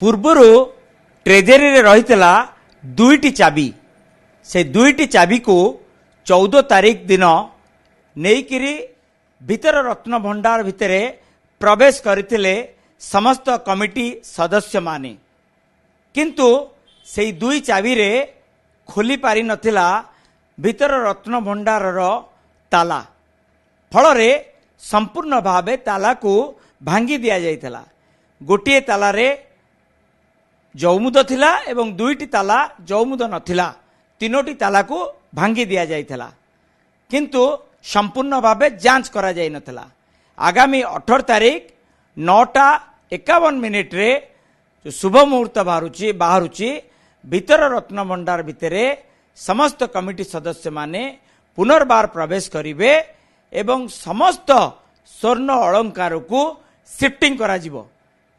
पूर्वर treasury रही दुईटी चाबी से दुईटी चाबी को 14 तारीख दिन नहींकि भीतर रत्न भंडार भितर प्रवेश करते समस्त कमिटी सदस्य माने किंतु से दुई चाबी रे खोली पारि नथिला भीतर रत्न भंडार ताला फल संपूर्ण भावे ताला को भांगी दिया जाइथला। गोटे ताला रे जौमुद थिला एवं दुईटी ताला जौमुद नथिला तीनोटी ताला को भांगी दिया जाइथला किंतु संपूर्ण भावे जांच करा जाई नथिला। आगामी 18 तारीख 9:51 रे जो शुभ मुहूर्त बाहरुची भीतर रत्न भंडार भितरे समस्त कमिटी सदस्य माने पुनर्बार प्रवेश करिवे एवं समस्त स्वर्ण अलंकार को शिफ्टिंग करा जिवो।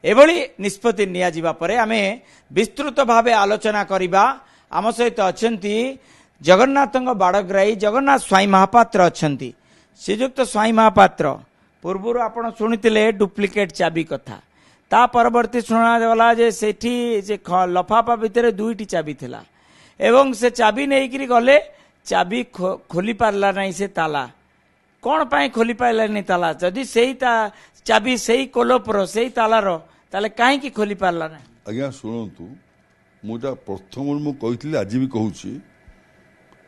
एभली निष्पत्ति निया जिबा परे आमे विस्तृत भावे आलोचना करिबा। आम सहित अछंती जगन्नाथंग बाड़ग्राही जगन्नाथ स्वाई महापात्र अछंती। श्रीजुक्त स्वाई महापात्र पूर्वर आपण सुनितिले डुप्लिकेट चाबी कथा ता परवर्ती शुणागला जे सेठी जे लफाफा भितर दुईटी चाबी थिला एवं से चाबी नहीं गले चाबी खोली पारला नहीं से ताला कौन पाए खोली पारला नहीं ताला जदि सेही चाबी सेही कोलपर सेही तालार ताले कहीं खोली पारला ना। आज्ञा शुणु मुझा प्रथम मु कही आज भी कहूँ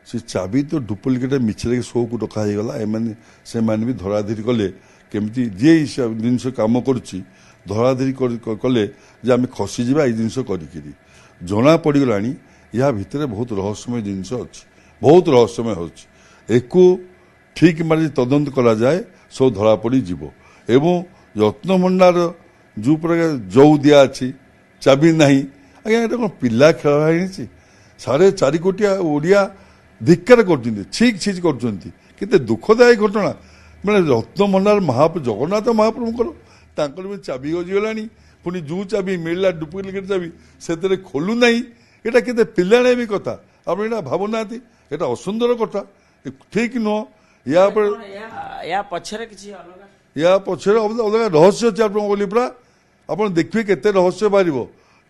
से चाबी तो डुप्लिकेट मिछरे शो को रखागला एमाने से माने भी धराधरी कले केमती जे जिनस काम करुच्ची धराधरी कले जे आम खसीजा ये जिनस करी जना पड़गला या भितर बहुत रहस्यमय जिनस अच्छी बहुत रहस्यमय हो ठीक मारे तदंत करा जाए सब धरा पड़ी जीव एवं रत्न भंडार जो प्रकार जौ दिया अच्छी चाबी नहीं आज्ञा ये कौन पिला खेल है 4.5 कोटी ओडिया धिक्कार कर केते दुखदायी घटना मैंने रत्न भंडार जगन्नाथ महाप्रभुकर भी चाबी हजिगला पुणी जो चाबी मिलला डुप्लिकेट चाबी से खोलू ना यहाँ के पिलाने भी कथा आप भावुना यहाँ असुंदर कथा ठीक नुह या पछरे अलग रहस्य अच्छे आप परा आप देखिए केते रहस्य बाहर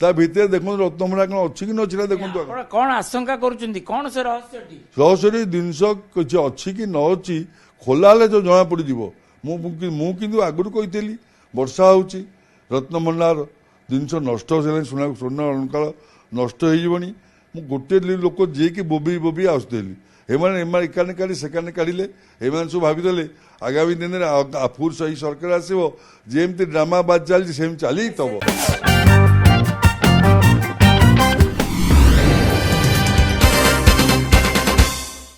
ता भितर देखो रत्न भंडार कौन अच्छी कि ना देखो कौन आशंका करुछंती कौन से रहस्य जिनस किसी अच्छी कि न अच्छी खोला जो जना पड़ मुझे आगुरी कही वर्षा होची रत्न भंडार जिनस नष्ट स्वर्ण अलंकार नष्ट होनी गोटे लोक जी कि बोबी बोबी आसुली एकाने काढ़ी सेकाने काढ़ले एम सब भावीदे आगामी दिन में आफुर सही सरकार आसो जमी ड्रामा बाज चलती सेम चली तब।